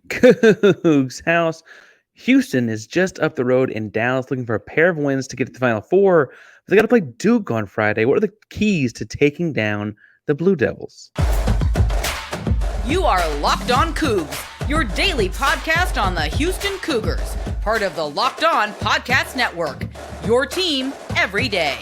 Coogs House. Houston is just up the road in Dallas looking for a pair of wins to get to the Final Four. But they got to play Duke on Friday. What are the keys to taking down the Blue Devils? You are Locked On Coogs, your daily podcast on the Houston Cougars, part of the Locked On Podcast Network, your team every day.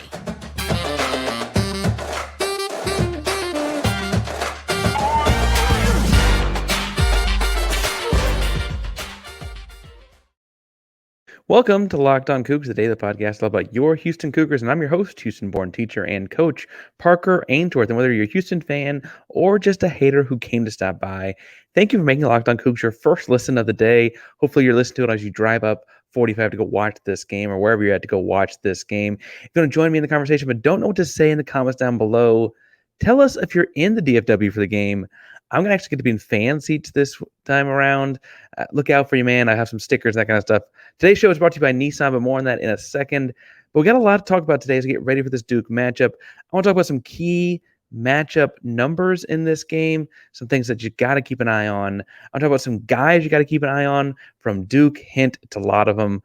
Welcome to Locked On Coogs, the daily podcast all about your Houston Cougars, and I'm your host, Houston-born teacher and coach, Parker Ainsworth. And whether you're a Houston fan or just a hater who came to stop by, thank you for making Locked On Coogs your first listen of the day. Hopefully you're listening to it as you drive up 45 to go watch this game or wherever you're at to go watch this game. If you want to join me in the conversation but don't know what to say in the comments down below, tell us if you're in the DFW for the game. I'm going to actually get to be in fan seats this time around. Look out for you, man. I have some stickers, that kind of stuff. Today's show is brought to you by Nissan, but more on that in a second. But we got a lot to talk about today as we get ready for this Duke matchup. I want to talk about some key matchup numbers in this game, some things that you got to keep an eye on. I'll talk about some guys you got to keep an eye on from Duke. Hint, it's a lot of them.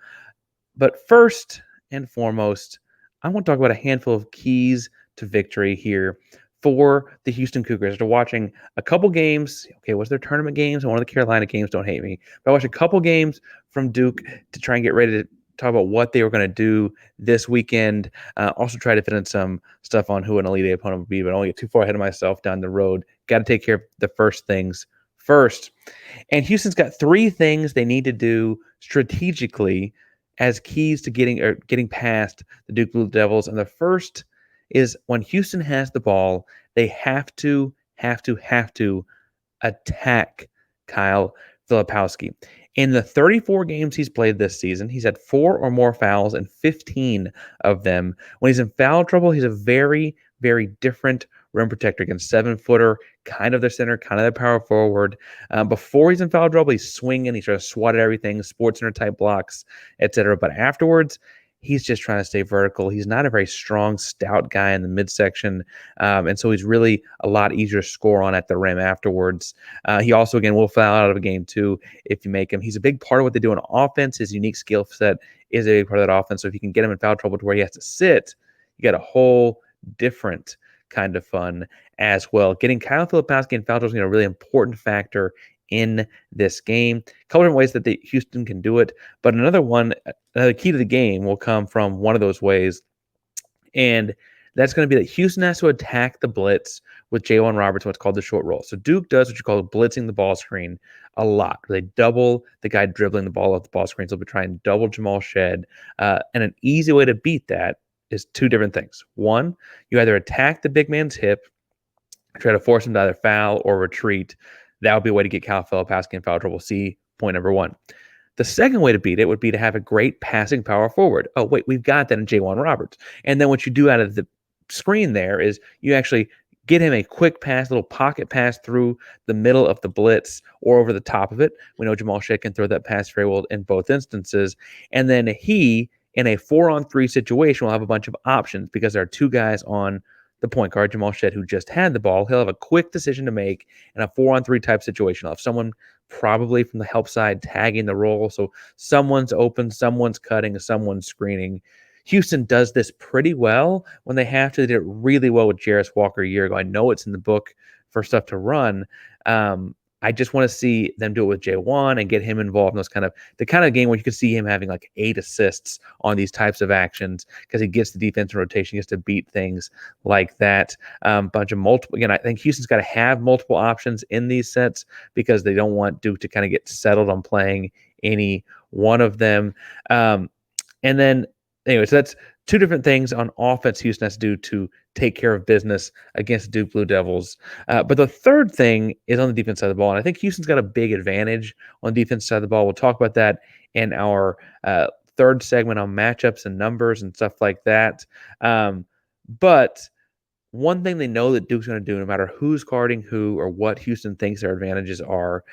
But first and foremost, I want to talk about a handful of keys to victory here for the Houston Cougars. After watching a couple games, okay, was their tournament games and one of the Carolina games, don't hate me, but I watched a couple games from Duke to try and get ready to talk about what they were going to do this weekend. Also try to fit in some stuff on who an Elite Eight opponent would be, but I don't get too far ahead of myself down the road. Got to take care of the first things first. And Houston's got three things they need to do strategically as keys to getting past the Duke Blue Devils. And the first is when Houston has the ball, they have to attack Kyle Filipowski. In the 34 games he's played this season, he's had 4 or more fouls in 15 of them. When he's in foul trouble, he's a very, very different rim protector against 7-footer, kind of their center, kind of their power forward. Before he's in foul trouble, he's swinging, he's trying to swat at everything, sports center type blocks, etc. But afterwards, he's just trying to stay vertical. He's not a very strong, stout guy in the midsection, and so he's really a lot easier to score on at the rim afterwards. He also, again, will foul out of a game, too, if you make him. He's a big part of what they do on offense. His unique skill set is a big part of that offense, so if you can get him in foul trouble to where he has to sit, you got a whole different kind of fun as well. Getting Kyle Filipowski in foul trouble is a really important factor in this game. A couple different ways that Houston can do it, but another key to the game will come from one of those ways, and that's going to be that Houston has to attack the blitz with J1 Roberts, what's called the short roll. So Duke does what you call blitzing the ball screen a lot. They double the guy dribbling the ball off the ball screen, so they'll be trying to double Jamal Shead, and an easy way to beat that is two different things. One, you either attack the big man's hip, try to force him to either foul or retreat. That would be a way to get Kyle Filipowski in foul trouble. See point number one. The second way to beat it would be to have a great passing power forward. Oh, wait, we've got that in J1 Roberts. And then what you do out of the screen there is you actually get him a quick pass, little pocket pass through the middle of the blitz or over the top of it. We know Jamal Shead can throw that pass very well in both instances. And then he, in a 4-on-3 situation, will have a bunch of options because there are two guys on the point guard, Jamal Shead, who just had the ball. He'll have a quick decision to make in a 4-on-3 type situation. He'll have someone probably from the help side tagging the roll. So someone's open, someone's cutting, someone's screening. Houston does this pretty well when they have to. They did it really well with Jarris Walker a year ago. I know it's in the book for stuff to run. I just want to see them do it with J1 and get him involved in the kind of game where you could see him having like 8 assists on these types of actions because he gets the defense in rotation, he gets to beat things like that. Bunch of multiple. Again, I think Houston's got to have multiple options in these sets because they don't want Duke to kind of get settled on playing any one of them. And then, anyway, so that's two different things on offense Houston has to do to take care of business against the Duke Blue Devils. But the third thing is on the defense side of the ball, and I think Houston's got a big advantage on the defense side of the ball. We'll talk about that in our third segment on matchups and numbers and stuff like that. But one thing they know that Duke's going to do, no matter who's guarding who or what Houston thinks their advantages are,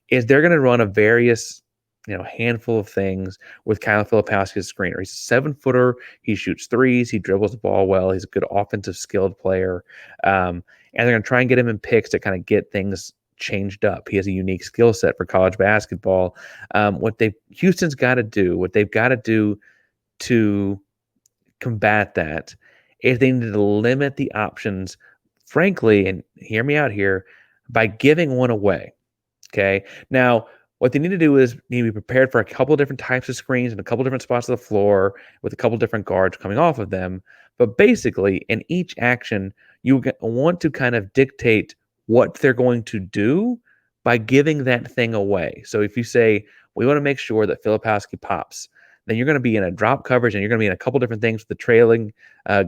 is they're going to run a various handful of things with Kyle Filipowski as a screener. He's a 7-footer. He shoots threes. He dribbles the ball well. He's a good offensive skilled player. And they're going to try and get him in picks to kind of get things changed up. He has a unique skill set for college basketball. Houston's got to do, what they've got to do to combat that is they need to limit the options, frankly, and hear me out here, by giving one away. Okay. Now, what they need to do is need to be prepared for a couple of different types of screens and a couple of different spots of the floor with a couple of different guards coming off of them. But basically, in each action, you want to kind of dictate what they're going to do by giving that thing away. So if you say, we want to make sure that Filipowski pops, then you're going to be in a drop coverage and you're going to be in a couple different things with the trailing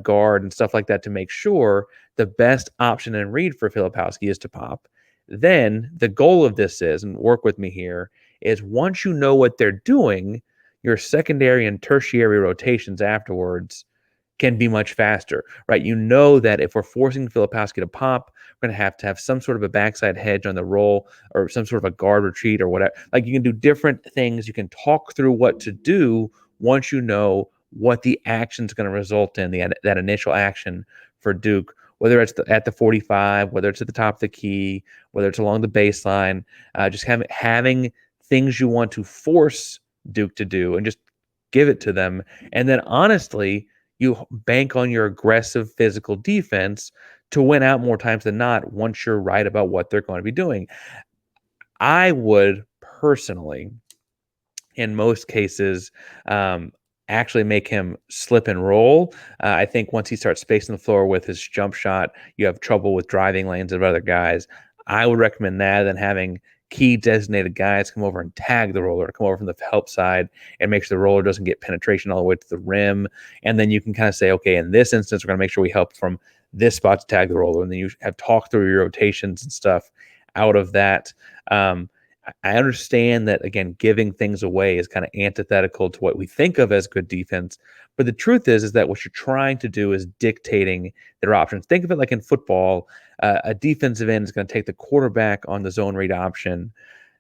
guard and stuff like that to make sure the best option and read for Filipowski is to pop. Then the goal of this is, and work with me here, is once you know what they're doing, your secondary and tertiary rotations afterwards can be much faster, right? You know that if we're forcing Filipowski to pop, we're going to have some sort of a backside hedge on the roll or some sort of a guard retreat or whatever. Like, you can do different things. You can talk through what to do once you know what the action is going to result in, that initial action for Duke, whether it's at the 45, whether it's at the top of the key, whether it's along the baseline, just having things you want to force Duke to do and just give it to them. And then honestly, you bank on your aggressive physical defense to win out more times than not once you're right about what they're going to be doing. I would personally, in most cases, actually make him slip and roll. I think once he starts spacing the floor with his jump shot, you have trouble with driving lanes of other guys. I would recommend that than having key designated guys come over and tag the roller, come over from the help side and make sure the roller doesn't get penetration all the way to the rim. And then you can kind of say, okay, in this instance, we're going to make sure we help from this spot to tag the roller. And then you have talked through your rotations and stuff out of that. I understand that, again, giving things away is kind of antithetical to what we think of as good defense. But the truth is that what you're trying to do is dictating their options. Think of it like in football. A defensive end is going to take the quarterback on the zone read option,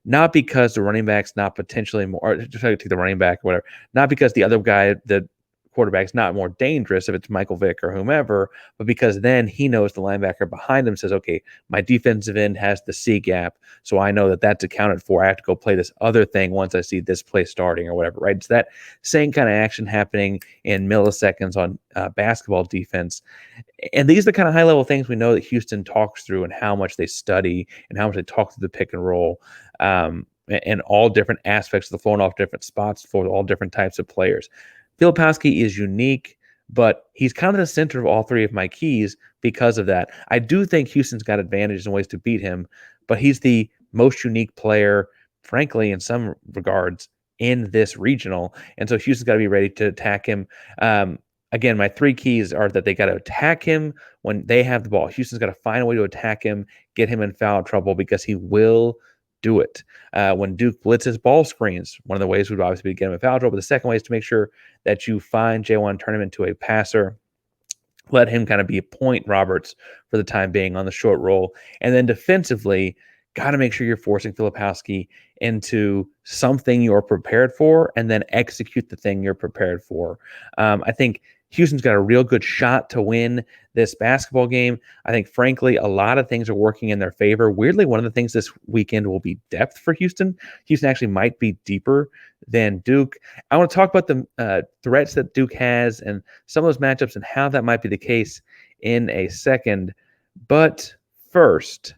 not because the running back's not potentially more, or just take the running back or whatever, not because the other guy, the quarterback's not more dangerous if it's Michael Vick or whomever, but because then he knows the linebacker behind him says, okay, my defensive end has the C gap, so I know that that's accounted for. I have to go play this other thing once I see this play starting or whatever, right? It's that same kind of action happening in milliseconds on basketball defense. And these are the kind of high-level things we know that Houston talks through and how much they study and how much they talk through the pick and roll and all different aspects of the floor and off different spots for all different types of players. Filipowski is unique, but he's kind of the center of all three of my keys because of that. I do think Houston's got advantages and ways to beat him, but he's the most unique player, frankly, in some regards, in this regional. And so Houston's got to be ready to attack him. Again, my three keys are that they got to attack him when they have the ball. Houston's got to find a way to attack him, get him in foul trouble, because he will do it. When Duke blitzes ball screens, one of the ways would obviously be to get him in foul trouble. But the second way is to make sure that you find J1, turn him into a passer, let him kind of be a point Roberts for the time being on the short roll. And then defensively, got to make sure you're forcing Filipowski into something you're prepared for and then execute the thing you're prepared for. I think Houston's got a real good shot to win this basketball game. I think, frankly, a lot of things are working in their favor. Weirdly, one of the things this weekend will be depth for Houston. Houston actually might be deeper than Duke. I want to talk about the threats that Duke has and some of those matchups and how that might be the case in a second. But first,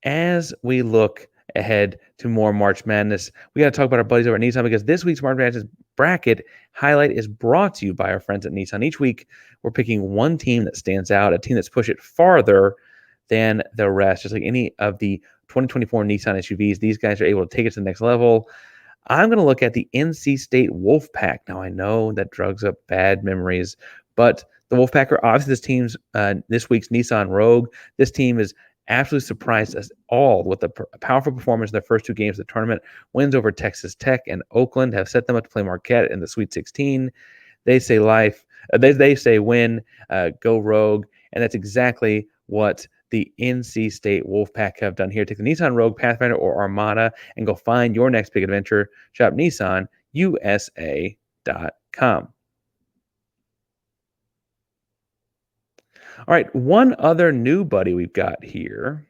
as we look ahead to more March Madness, we got to talk about our buddies over at Nissan, because this week's March Madness bracket highlight is brought to you by our friends at Nissan. Each week, we're picking one team that stands out, a team that's pushed it farther than the rest. Just like any of the 2024 Nissan SUVs, these guys are able to take it to the next level. I'm going to look at the NC State Wolfpack. Now, I know that drugs up bad memories, but the Wolfpack are obviously this week's Nissan Rogue. This team is absolutely surprised us all with a powerful performance in their first two games of the tournament. Wins over Texas Tech and Oakland have set them up to play Marquette in the Sweet 16. They say they say win, go Rogue, and that's exactly what the NC State Wolfpack have done here. Take the Nissan Rogue, Pathfinder, or Armada and go find your next big adventure. Shop NissanUSA.com. All right, one other new buddy we've got here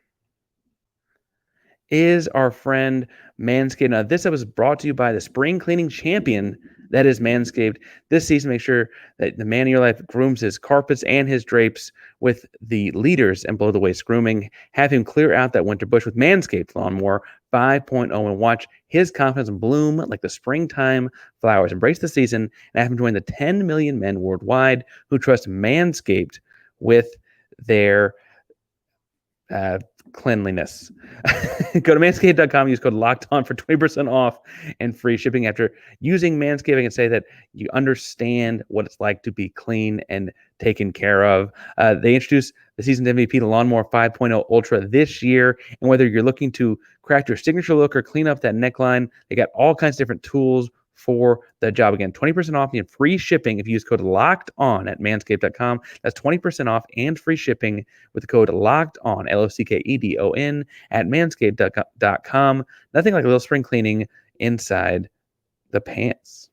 is our friend Manscaped. Now, this was brought to you by the spring cleaning champion that is Manscaped. This season, make sure that the man in your life grooms his carpets and his drapes with the leaders in below-the-waist grooming. Have him clear out that winter bush with Manscaped Lawnmower 5.0 and watch his confidence bloom like the springtime flowers. Embrace the season and have him join the 10 million men worldwide who trust Manscaped with their cleanliness. Go to manscaped.com, use code LOCKEDON for 20% off and free shipping. After using Manscaped, I can say that you understand what it's like to be clean and taken care of. They introduced the season's MVP, the Lawnmower 5.0 Ultra this year. And whether you're looking to craft your signature look or clean up that neckline, they got all kinds of different tools for the job. Again, 20% off and free shipping if you use code LOCKEDON at manscaped.com. That's 20% off and free shipping with the code LOCKEDON, LOCKEDON, at manscaped.com. Nothing like a little spring cleaning inside the pants.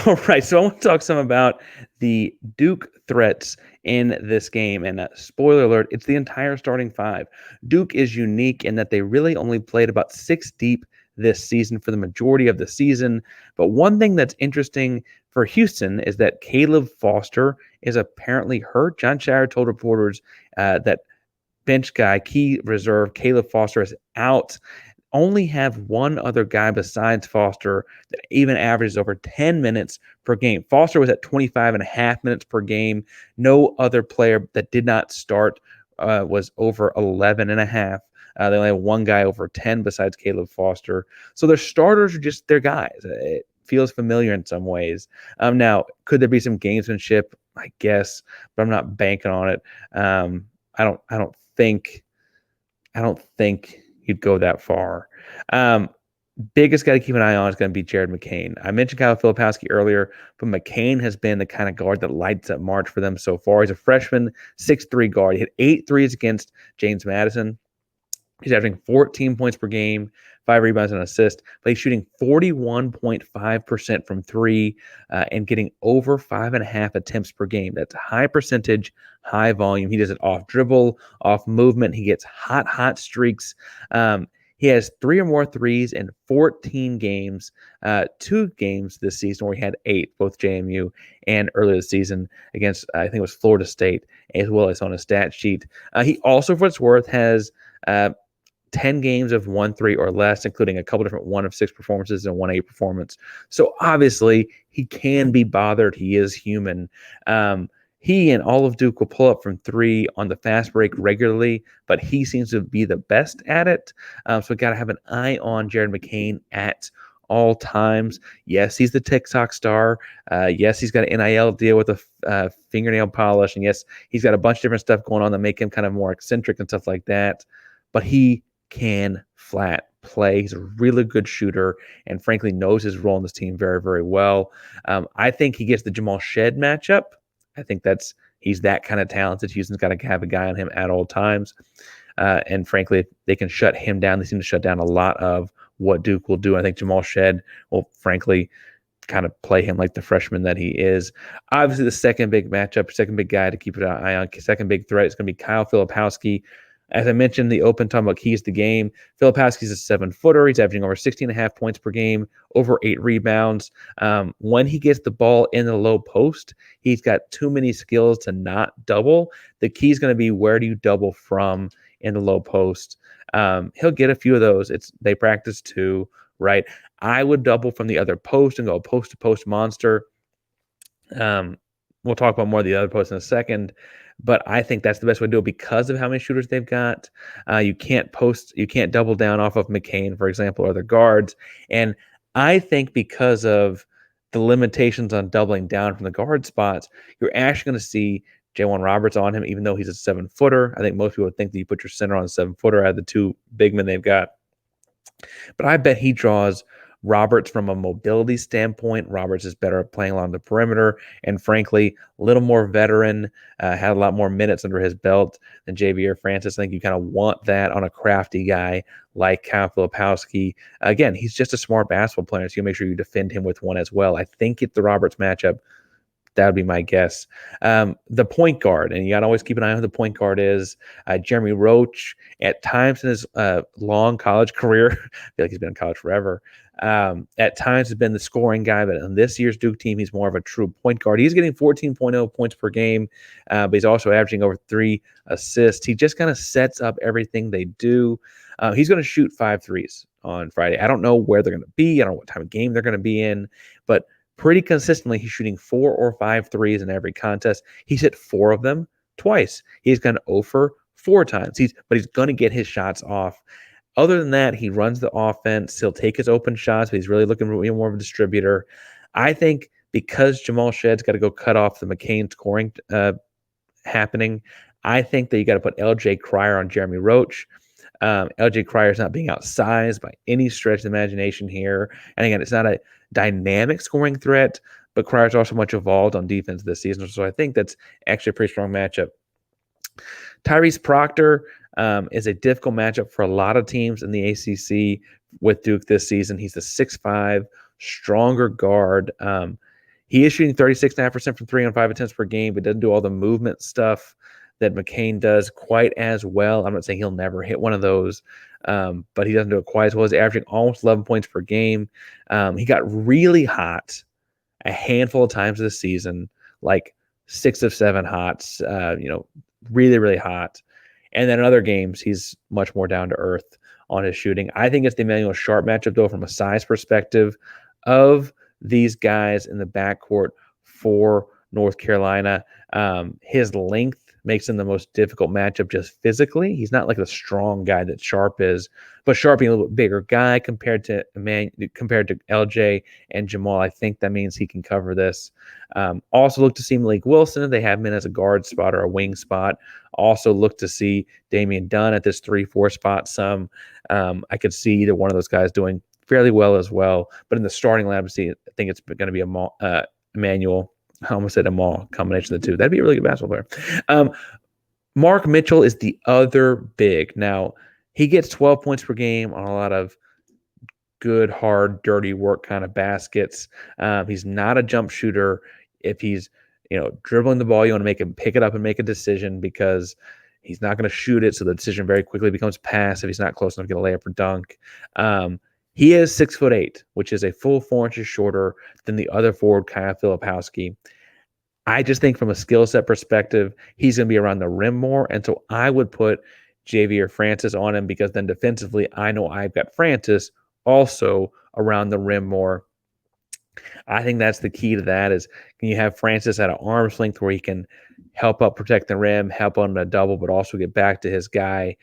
All right, so I want to talk some about the Duke threats in this game. And spoiler alert, it's the entire starting five. Duke is unique in that they really only played about 6 deep this season for the majority of the season. But one thing that's interesting for Houston is that Caleb Foster is apparently hurt. John Shire told reporters that bench guy, key reserve, Caleb Foster is out. Only have one other guy besides Foster that even averages over 10 minutes per game. Foster was at 25 and a half minutes per game. No other player that did not start was over 11 and a half. They only have one guy over 10 besides Caleb Foster. So their starters are just their guys. It feels familiar in some ways. Now, could there be some gamesmanship? I guess, but I'm not banking on it. I don't think you'd go that far. Biggest guy to keep an eye on is going to be Jared McCain. I mentioned Kyle Filipowski earlier, but McCain has been the kind of guard that lights up March for them so far. He's a freshman, 6'3" guard. He hit 8 threes against James Madison. He's averaging 14 points per game, 5 rebounds and an assist, but he's shooting 41.5% from three and getting over 5.5 attempts per game. That's high percentage, high volume. He does it off dribble, off movement. He gets hot streaks. He has 3 or more threes in 14 games, 2 games this season where he had 8, both JMU and earlier this season against, I think it was Florida State, as well as on his stat sheet. He also, for what it's worth, has 10 games of 1-3 or less, including a couple different 1 of 6 performances and 1-8 performance. So obviously he can be bothered. He is human. He and all of Duke will pull up from 3 on the fast break regularly, but he seems to be the best at it. So we got to have an eye on Jared McCain at all times. Yes, he's the TikTok star. Yes, he's got an NIL deal with a fingernail polish. And yes, he's got a bunch of different stuff going on that make him kind of more eccentric and stuff like that. But he can flat play. He's a really good shooter and frankly knows his role in this team very, very well. I think he gets the Jamal Shead matchup. I think he's that kind of talented. Houston's got to have a guy on him at all times. And frankly, if they can shut him down, they seem to shut down a lot of what Duke will do. I think Jamal Shead will frankly kind of play him like the freshman that he is. Obviously, the second big matchup, second big guy to keep an eye on, second big threat is going to be Kyle Filipowski. As I mentioned, the open talking about keys to the game, Filipowski's a 7-footer. He's averaging over 16.5 points per game, over 8 rebounds. When he gets the ball in the low post, he's got too many skills to not double. The key is going to be, where do you double from in the low post? He'll get a few of those. They practice too, right? I would double from the other post and go post-to-post monster. We'll talk about more of the other posts in a second. But I think that's the best way to do it because of how many shooters they've got. You can't double down off of McCain, for example, or the guards. And I think because of the limitations on doubling down from the guard spots, you're actually going to see J1 Roberts on him, even though he's a 7-footer. I think most people would think that you put your center on a 7-footer out of the 2 big men they've got. But I bet he draws Roberts from a mobility standpoint. Roberts is better at playing along the perimeter and, frankly, a little more veteran, had a lot more minutes under his belt than Javier Francis. I think you kind of want that on a crafty guy like Kyle Filipowski. Again, he's just a smart basketball player, so you make sure you defend him with one as well. I think the Roberts matchup That would be my guess. The point guard, and you got to always keep an eye on who the point guard is. Jeremy Roach, at times in his long college career, I feel like he's been in college forever. At times has been the scoring guy, but on this year's Duke team, he's more of a true point guard. He's getting 14.0 points per game, but he's also averaging over 3 assists. He just kind of sets up everything they do. He's going to shoot 5 threes on Friday. I don't know where they're going to be. I don't know what time of game they're going to be in, but pretty consistently, he's shooting 4 or 5 threes in every contest. He's hit 4 of them twice. He's gone 0 for 4 times. But he's going to get his shots off. Other than that, he runs the offense. He'll take his open shots, but he's really looking for more of a distributor. I think because Jamal Shead's got to go cut off the McCain scoring happening, I think that you got to put LJ Cryer on Jeremy Roach. LJ Cryer is not being outsized by any stretch of the imagination here. And again, it's not a dynamic scoring threat, but Crier's also much evolved on defense this season. So I think that's actually a pretty strong matchup. Tyrese Proctor is a difficult matchup for a lot of teams in the ACC with Duke this season. He's the 6'5", stronger guard. He is shooting 36.5% from 3 on 5 attempts per game, but doesn't do all the movement stuff that McCain does quite as well. I'm not saying he'll never hit one of those, but he doesn't do it quite as well. He's averaging almost 11 points per game. He got really hot a handful of times this season, like 6 of 7 hots, really, really hot. And then in other games, he's much more down to earth on his shooting. I think it's the Emmanuel Sharp matchup, though, from a size perspective of these guys in the backcourt for North Carolina. His length makes him the most difficult matchup just physically. He's not like the strong guy that Sharp is, but Sharp being a little bit bigger guy compared to LJ and Jamal, I think that means he can cover this. Also look to see Malik Wilson. They have him in as a guard spot or a wing spot. Also look to see Damian Dunn at this 3-4 spot some. I could see either one of those guys doing fairly well as well, but in the starting lineup, I think it's going to be Emmanuel. I almost said Amal, combination of the two. That'd be a really good basketball player. Mark Mitchell is the other big. Now, he gets 12 points per game on a lot of good, hard, dirty work kind of baskets. He's not a jump shooter. If he's dribbling the ball, you want to make him pick it up and make a decision because he's not going to shoot it, so the decision very quickly becomes pass if he's not close enough to get a layup or dunk. He is 6'8", which is a full 4 inches shorter than the other forward, Kyle Filipowski. I just think from a skill set perspective, he's going to be around the rim more. And so I would put Javier Francis on him because then defensively, I know I've got Francis also around the rim more. I think that's the key to that is can you have Francis at an arm's length where he can help up protect the rim, help on a double, but also get back to his guy.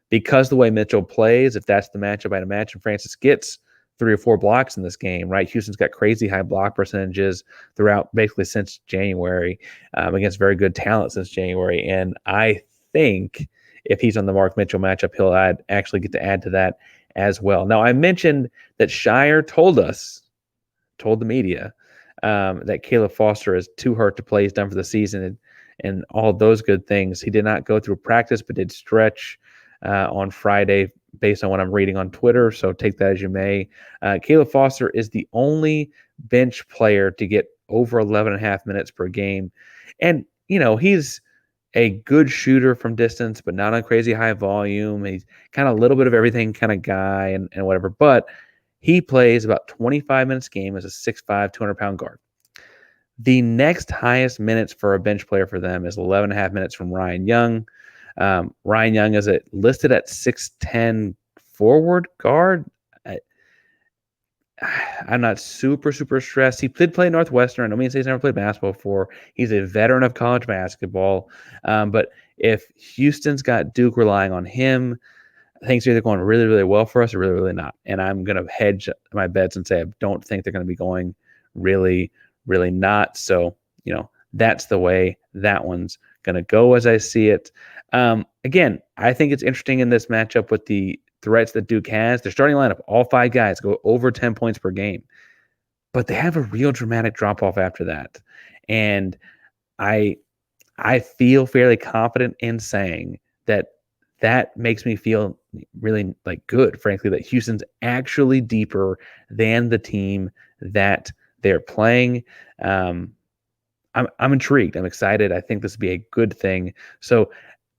Because the way Mitchell plays, if that's the matchup, I'd imagine Francis gets 3 or 4 blocks in this game, right? Houston's got crazy high block percentages throughout basically since January against very good talent since January. And I think if he's on the Mark Mitchell matchup, he'll actually get to add to that as well. Now, I mentioned that Shire told the media that Caleb Foster is too hurt to play. He's done for the season and all of those good things. He did not go through practice, but did stretch on Friday based on what I'm reading on Twitter. So take that as you may. Caleb Foster is the only bench player to get over 11.5 minutes per game. And, he's a good shooter from distance, but not on crazy high volume. He's kind of a little bit of everything kind of guy and whatever. But he plays about 25 minutes a game as a 6'5", 200-pound guard. The next highest minutes for a bench player for them is 11.5 minutes from Ryan Young. Ryan Young is listed at 6'10" forward guard. I'm not super stressed. He did play Northwestern. I don't mean to say he's never played basketball before. He's a veteran of college basketball. But if Houston's got Duke relying on him, things are either going really, really well for us or really, really not. And I'm going to hedge my bets and say I don't think they're going to be going really, really not. So, that's the way that one's going to go as I see it. Again, I think it's interesting in this matchup with the threats that Duke has. Their starting lineup, all 5 guys go over 10 points per game, but they have a real dramatic drop off after that. And I feel fairly confident in saying that makes me feel really good, frankly, that Houston's actually deeper than the team that they're playing. I'm intrigued. I'm excited. I think this would be a good thing. So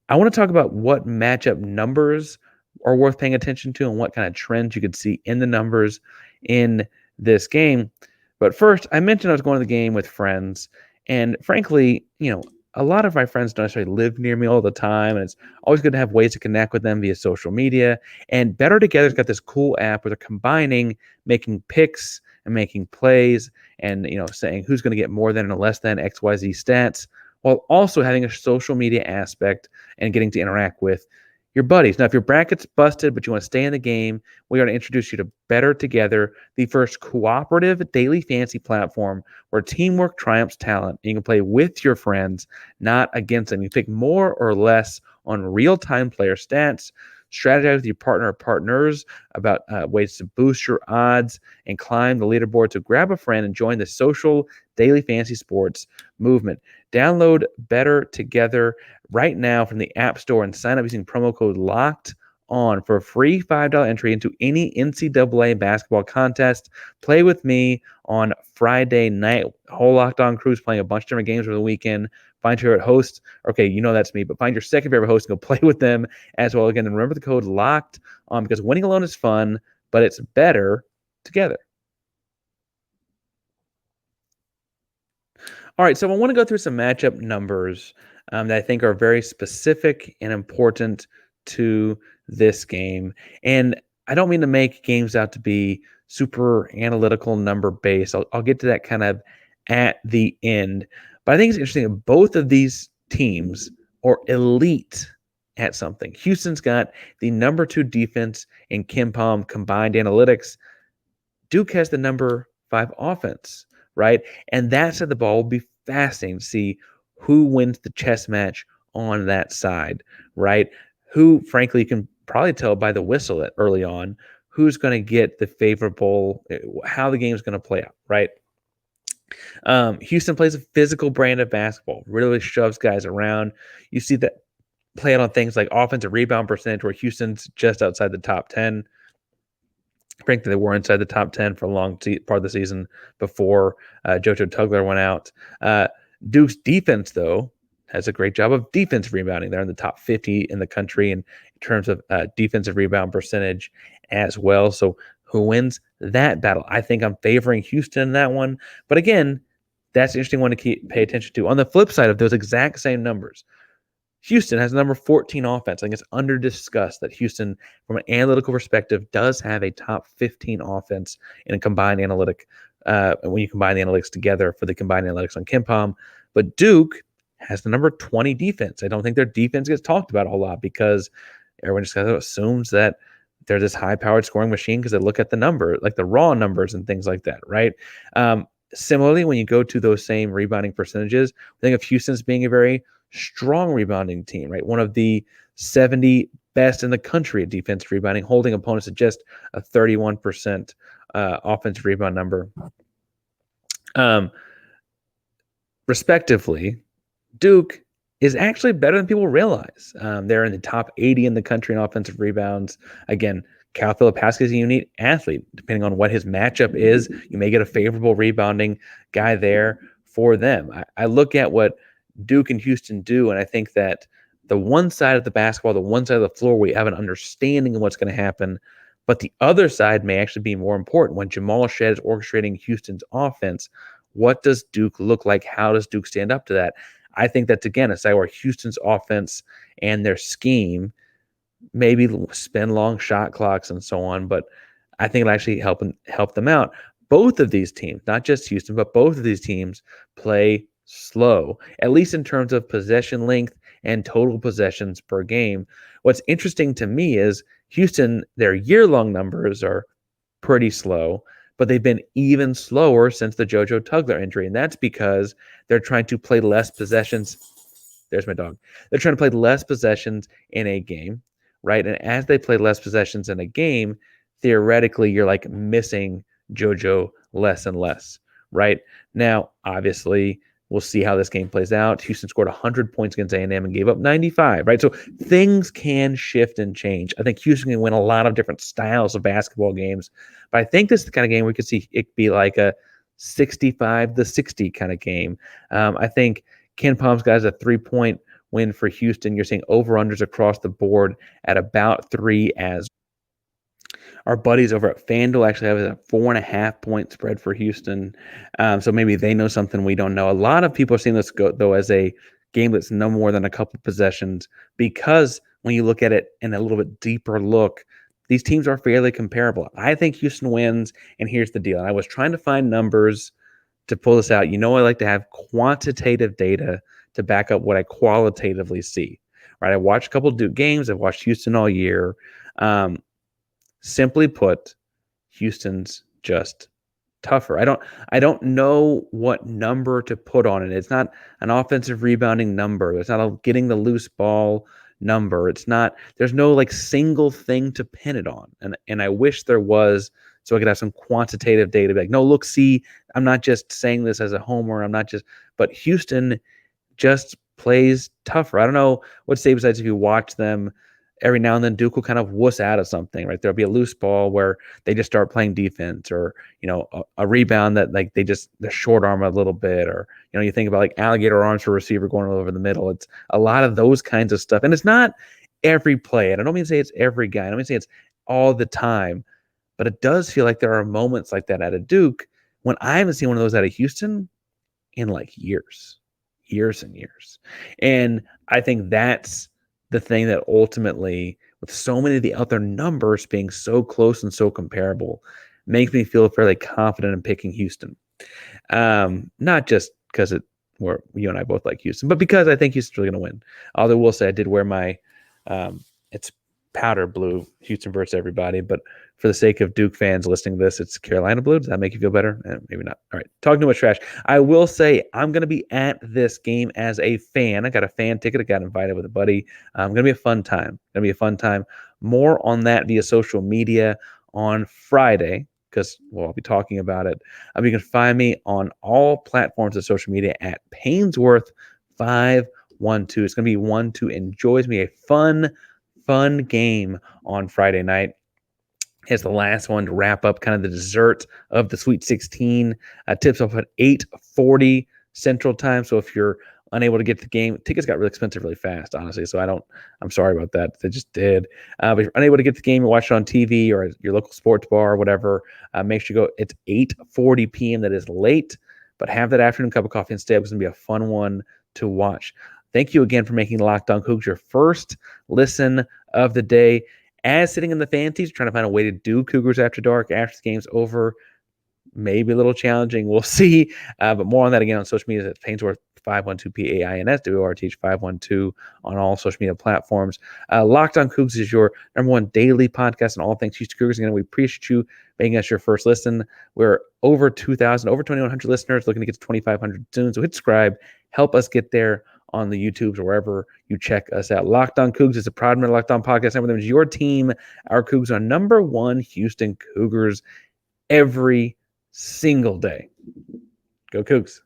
I want to talk about what matchup numbers are worth paying attention to and what kind of trends you could see in the numbers in this game. But first, I mentioned I was going to the game with friends. And frankly, a lot of my friends don't necessarily live near me all the time. And it's always good to have ways to connect with them via social media. And Better Together's got this cool app where they're combining making picks and making plays and, saying who's going to get more than or less than XYZ stats, while also having a social media aspect and getting to interact with your buddies. Now, if your bracket's busted, but you want to stay in the game, we are going to introduce you to Better Together, the first cooperative daily fantasy platform where teamwork triumphs talent. And you can play with your friends, not against them. You pick more or less on real-time player stats, strategize with your partner or partners about ways to boost your odds and climb the leaderboard. So grab a friend and join the social daily fantasy sports movement. Download Better Together right now from the App Store and sign up using promo code LOCKED on for a free $5 entry into any NCAA basketball contest. Play with me on Friday night. Whole Locked On Coogs playing a bunch of different games over the weekend. Find your favorite host. Okay, that's me, but find your second favorite host and go play with them as well. Again, and remember the code LOCKED on because winning alone is fun, but it's better together. All right, so I want to go through some matchup numbers that I think are very specific and important to this game. And I don't mean to make games out to be super analytical number based. I'll get to that kind of at the end. But I think it's interesting that both of these teams are elite at something. Houston's got the number 2 defense in KenPom combined analytics. Duke has the number 5 offense, right? And that said, the ball will be fascinating to see who wins the chess match on that side, right? Who, frankly, you can probably tell by the whistle early on who's going to get the favorable, how the game's going to play out, right? Houston plays a physical brand of basketball, really shoves guys around. You see that play out on things like offensive rebound percentage, where Houston's just outside the top 10. Frankly, they were inside the top 10 for a long part of the season before JoJo Tugler went out. Duke's defense, though, has a great job of defensive rebounding. They're in the top 50 in the country in terms of defensive rebound percentage as well. So who wins that battle? I think I'm favoring Houston in that one. But again, that's an interesting one to pay attention to. On the flip side of those exact same numbers, Houston has number 14 offense. I think it's under discussed that Houston, from an analytical perspective, does have a top 15 offense in a combined analytic when you combine the analytics together for the combined analytics on KenPom. But Duke has the number 20 defense. I don't think their defense gets talked about a whole lot because everyone just kind of assumes that they're this high-powered scoring machine because they look at the number, like the raw numbers and things like that, right? Similarly, when you go to those same rebounding percentages, I think of Houston's being a very strong rebounding team, right? One of the 70 best in the country at defensive rebounding, holding opponents at just a 31% offensive rebound number. Respectively, Duke is actually better than people realize. They're in the top 80 in the country in offensive rebounds. Again, Kyle Filipowski is a unique athlete. Depending on what his matchup is, you may get a favorable rebounding guy there for them. I look at what Duke and Houston do, and I think that the one side of the basketball, the one side of the floor, we have an understanding of what's going to happen, but the other side may actually be more important. When Jamal Shead is orchestrating Houston's offense, what does Duke look like? How does Duke stand up to that? I think that's, again, a side where Houston's offense and their scheme maybe spend long shot clocks and so on, but I think it'll actually help them out. Both of these teams, not just Houston, but both of these teams play slow, at least in terms of possession length and total possessions per game. What's interesting to me is Houston, their year-long numbers are pretty slow, but they've been even slower since the JoJo Tugler injury, and that's because they're trying to play less possessions. There's my dog. They're trying to play less possessions in a game, right? And as they play less possessions in a game, theoretically, you're like missing JoJo less and less, right? Now, obviously, we'll see how this game plays out. Houston scored 100 points against A&M and gave up 95, right? So things can shift and change. I think Houston can win a lot of different styles of basketball games, but I think this is the kind of game we could see it be like a 65-60 kind of game. I think Ken Palm's got a 3-point win for Houston. You're seeing over-unders across the board at about 3 as our buddies over at FanDuel actually have a 4.5-point spread for Houston. So maybe they know something we don't know. A lot of people are seeing this go, though, as a game that's no more than a couple possessions, because when you look at it in a little bit deeper look, these teams are fairly comparable. I think Houston wins, and here's the deal. I was trying to find numbers to pull this out. I like to have quantitative data to back up what I qualitatively see. Right? I watched a couple of Duke games. I've watched Houston all year. Simply put, Houston's just tougher. I don't know what number to put on it. It's not an offensive rebounding number. It's not a getting the loose ball number. There's no single thing to pin it on. And I wish there was, so I could have some quantitative data. Like, no, look, see, I'm not just saying this as a homer. But Houston just plays tougher. I don't know what to say besides if you watch them. Every now and then Duke will kind of wuss out of something, right? There'll be a loose ball where they just start playing defense, or, a rebound that they short arm a little bit, or, you think about alligator arms for a receiver going over the middle. It's a lot of those kinds of stuff. And it's not every play. And I don't mean to say it's every guy. I don't mean to say it's all the time, but it does feel like there are moments like that out of Duke when I haven't seen one of those out of Houston in years and years. And I think that's the thing that ultimately, with so many of the other numbers being so close and so comparable, makes me feel fairly confident in picking Houston. Not just because you and I both like Houston, but because I think Houston's really going to win. Although I will say I did wear my, it's powder blue, Houston versus everybody, but for the sake of Duke fans listening to this, it's Carolina blue. Does that make you feel better? Maybe not. All right. Talking too much trash. I will say I'm going to be at this game as a fan. I got a fan ticket. I got invited with a buddy. Going to be a fun time. More on that via social media on Friday, because I'll be talking about it. You can find me on all platforms of social media at Ainsworth512. It's going to be one to enjoy. It's going to be a fun game on Friday night. It's the last one to wrap up kind of the dessert of the Sweet 16. Tips off at 8:40 Central Time. So if you're unable to get to the game, tickets got really expensive really fast, honestly. So I'm sorry about that. They just did. But if you're unable to get to the game and watch it on TV or your local sports bar or whatever, make sure you go. It's 8:40 p.m. That is late, but have that afternoon cup of coffee and stay up. It's going to be a fun one to watch. Thank you again for making Locked On Coogs your first listen of the day. As sitting in the fantasy, trying to find a way to do Cougars After Dark after the game's over, maybe a little challenging. We'll see. But more on that again on social media at Ainsworth 512 PAINSWORTH 512 on all social media platforms. Locked On Coogs is your number one daily podcast on all things Houston Cougars. Again, we appreciate you making us your first listen. We're over 2,100 listeners, looking to get to 2,500 soon. So hit subscribe. Help us get there on the YouTubes or wherever you check us out. Locked On Coogs is a proud member of Locked On Podcast Network. That is your team. Our Cougs are number one Houston Cougars every single day. Go Cougs.